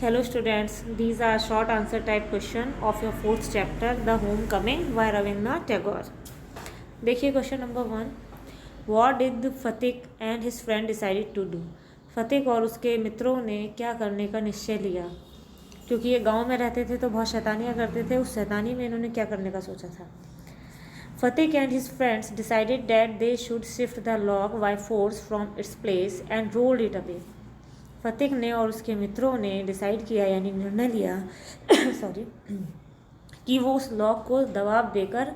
Hello students, these are short answer type question of your fourth chapter, The Homecoming by Rabindranath Tagore. देखिए question number 1. What did Fatik and his friend decided to do? फतिक और उसके मित्रों ने क्या करने का निश्चय लिया? क्योंकि ये गांव में रहते थे तो बहुत शैतानियाँ करते थे, उस शैतानी में इन्होंने क्या करने का सोचा था? Fatik and his friends decided that they should shift the log by force from its place and roll it away. फतिक ने और उसके मित्रों ने डिसाइड किया यानी निर्णय लिया सॉरी कि वो उस लॉक को दबाव देकर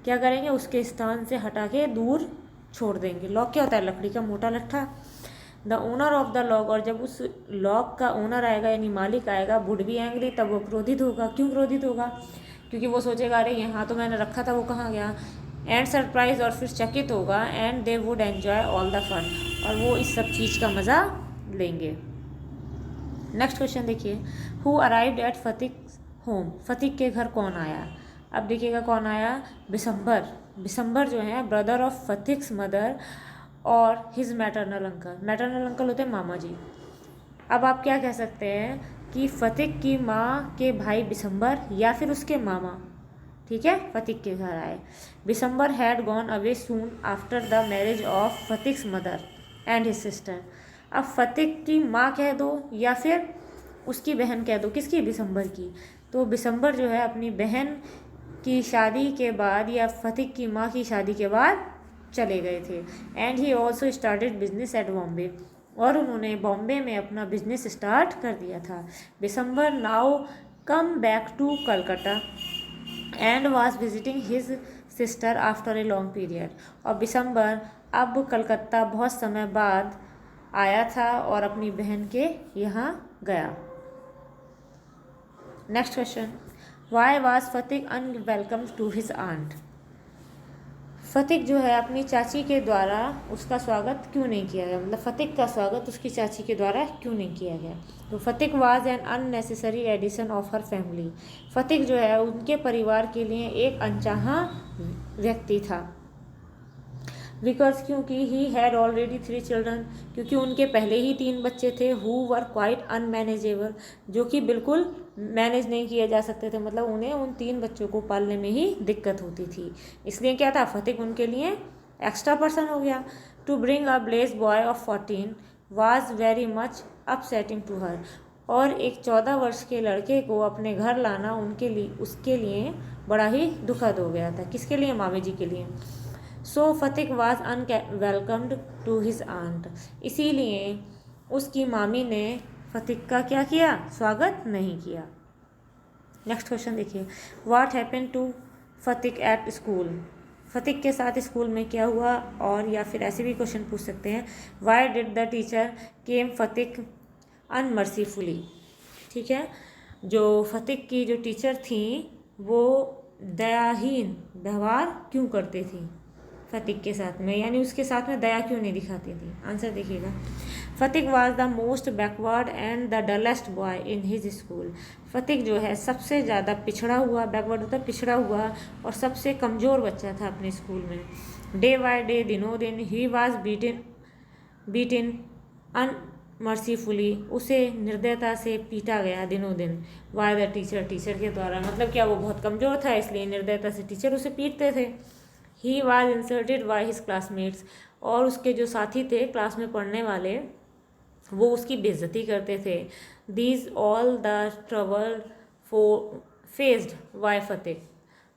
क्या करेंगे, उसके स्थान से हटा के दूर छोड़ देंगे. लॉक क्या होता है? लकड़ी का मोटा लट्ठा. The owner of the lock, और जब उस लॉक का ओनर आएगा यानी मालिक आएगा, वुड बी एंग्री, तब वो क्रोधित होगा. क्यों क्रोधित होगा? क्योंकि वो सोचेगा अरे यहाँ तो मैंने रखा था, वो कहाँ गया. एंड सरप्राइज, और फिर चकित होगा. And they would enjoy all the fun, और वो इस सब चीज़ का मज़ा लेंगे. नेक्स्ट क्वेश्चन देखिए. Who arrived at Phatik home? Phatik के घर कौन आया? अब देखिएगा कौन आया. बिसम्बर. बिसम्बर जो है ब्रदर ऑफ फतिक्स मदर और his maternal uncle. Maternal uncle होते हैं मामा जी. अब आप क्या कह सकते हैं कि फतिक की माँ के भाई बिसम्बर या फिर उसके मामा, ठीक है, फतिक के घर आए. Bishambar had gone away soon after the marriage of Phatik's mother and his sister. अब फतिक की माँ कह दो या फिर उसकी बहन कह दो. किसकी? बिसम्बर की. तो बिसम्बर जो है अपनी बहन की शादी के बाद या फतिक की माँ की शादी के बाद चले गए थे. And he also started business at Bombay, और उन्होंने बॉम्बे में अपना बिजनेस स्टार्ट कर दिया था. Bishambar now come back to Calcutta and was visiting his sister after a long period. और बिसम्बर अब कलकत्ता बहुत समय बाद आया था और अपनी बहन के यहाँ गया. Next question. Why was Phatik unwelcome to his aunt? Phatik जो है अपनी चाची के द्वारा उसका स्वागत क्यों नहीं किया गया, मतलब फतिक का स्वागत उसकी चाची के द्वारा क्यों नहीं किया गया? तो Phatik was an unnecessary addition of her family. Phatik जो है उनके परिवार के लिए एक अनचाहा व्यक्ति था. बिकॉज क्योंकि ही हैड ऑलरेडी 3 चिल्ड्रन, क्योंकि उनके पहले ही 3 बच्चे थे. हु वर क्वाइट अनमैनेजेबल, जो कि बिल्कुल मैनेज नहीं किए जा सकते थे, मतलब उन्हें उन 3 बच्चों को पालने में ही दिक्कत होती थी. इसलिए क्या था, फतिक उनके लिए एक्स्ट्रा पर्सन हो गया. टू ब्रिंग अ ब्लेज boy of 14 was very much upsetting to her, और एक 14 वर्ष के लड़के को अपने घर लाना उसके लिए बड़ा ही दुखद हो गया था. किसके लिए? मामी जी के लिए. So Phatik was unwelcomed to his aunt, इसीलिए उसकी मामी ने फतिक का क्या किया? स्वागत नहीं किया. नेक्स्ट क्वेश्चन देखिए. What happened to Phatik at school? Phatik के साथ स्कूल में क्या हुआ? और या फिर ऐसे भी क्वेश्चन पूछ सकते हैं. Why did the teacher cane Phatik unmercifully? ठीक है, जो फतिक की जो टीचर थी वो दयाहीन व्यवहार क्यों करती थी फतिक के साथ में, यानी उसके साथ में दया क्यों नहीं दिखाती थी? आंसर देखिएगा. Phatik was the most backward and the dullest boy in his school. Phatik जो है सबसे ज़्यादा पिछड़ा हुआ, बैकवर्ड होता है पिछड़ा हुआ, और सबसे कमज़ोर बच्चा था अपने स्कूल में. डे बाय डे, दिनों दिन, ही वाज बीटन अनमर्सीफुली, उसे निर्दयता से पीटा गया दिनों दिन. बाय द टीचर, टीचर के द्वारा. मतलब क्या, वो बहुत कमज़ोर था इसलिए निर्दयता से टीचर उसे पीटते थे. He was insulted by his classmates, और उसके जो साथी थे क्लास में पढ़ने वाले वो उसकी बेइज्जती करते थे. These all the trouble faced by Phatik.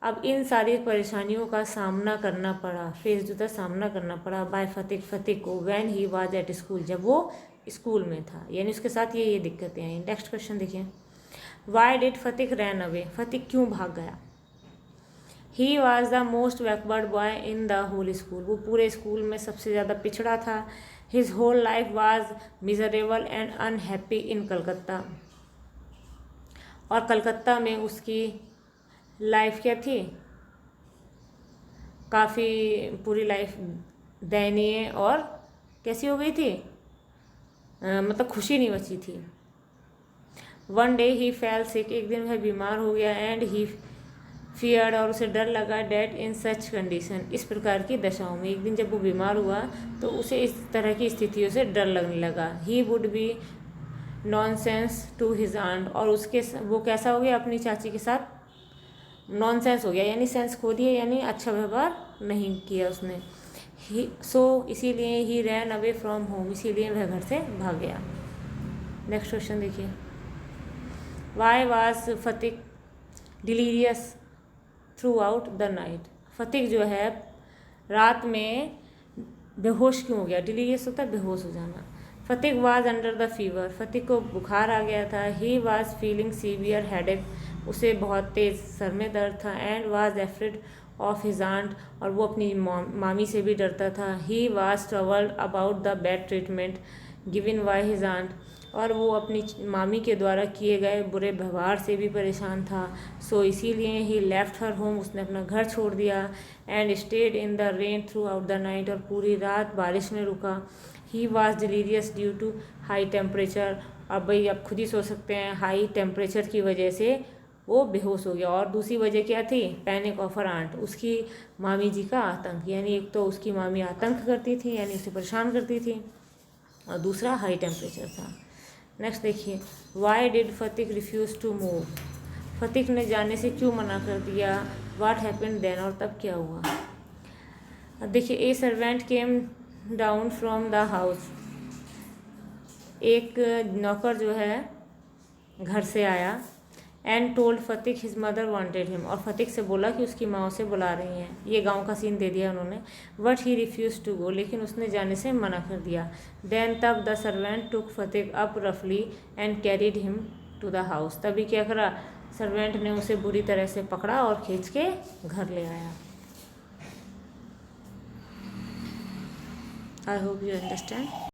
अब इन सारी परेशानियों का सामना करना पड़ा, फेस जो था सामना करना पड़ा, बाय फतिक को when he was at school, जब वो स्कूल में था, यानी उसके साथ ये दिक्कतें आई. नेक्स्ट क्वेश्चन देखिए. Why did Phatik ran away? Phatik क्यों भाग गया? He was the most backward boy in the whole school, वो पूरे स्कूल में सबसे ज़्यादा पिछड़ा था. His whole life was miserable and unhappy in Calcutta, और कलकत्ता में उसकी लाइफ क्या थी? काफ़ी पूरी लाइफ दयनीय और कैसी हो गई थी, मतलब खुशी नहीं बची थी. वन डे ही फेल सिक, एक दिन वह बीमार हो गया. एंड ही फियर्ड, और उसे डर लगा. डेट इन सच कंडीशन, इस प्रकार की दशाओं में. एक दिन जब वो बीमार हुआ तो उसे इस तरह की स्थितियों से डर लगने लगा. He would be nonsense to his aunt, और उसके वो कैसा हो गया अपनी चाची के साथ, नॉनसेंस हो गया, यानी सेंस खो दिया, यानी अच्छा व्यवहार नहीं किया उसने। इसीलिए he ran away from home, इसीलिए वह घर से भाग गया। नेक्स्ट क्वेश्चन देखिए, why was Phatik delirious throughout the night, Phatik जो है रात में बेहोश क्यों हो गया। डिलीरियस होता है बेहोश हो जाना। Phatik was under the fever, Phatik को बुखार आ गया था। He was feeling severe headache, उसे बहुत तेज़ सर में दर्द था। And was afraid of his aunt, और वो अपनी मामी से भी डरता था। He was troubled about the bad treatment given by his aunt, और वो अपनी मामी के द्वारा किए गए बुरे व्यवहार से भी परेशान था। इसीलिए ही लेफ्ट हर होम, उसने अपना घर छोड़ दिया। And stayed in the rain throughout the night, और पूरी रात बारिश में रुका। He was delirious due to high temperature, अब भाई आप खुद ही सोच सकते हैं, हाई टेम्परेचर की वजह से वो बेहोश हो गया। और दूसरी वजह क्या थी, पैनिक ऑफ हर आंट, उसकी मामी जी का आतंक, यानी एक तो उसकी मामी आतंक करती थी, यानी उसे परेशान करती थी, और दूसरा हाई टेम्परेचर था। नेक्स्ट देखिए, why did Phatik refuse to move, Phatik ने जाने से क्यों मना कर दिया। व्हाट हैपेंड देन, और तब क्या हुआ। अब देखिए, a servant came down from the house, एक नौकर जो है घर से आया। And told Phatik his mother wanted him, और फतिक से बोला कि उसकी माँ उसे बुला रही हैं। ये गांव का सीन दे दिया उन्होंने। But he refuse to go, लेकिन उसने जाने से मना कर दिया। देन तब the servant took Phatik up रफली and carried him to the house, तभी क्या करा, सर्वेंट ने उसे बुरी तरह से पकड़ा और खींच के घर ले आया। I hope you understand.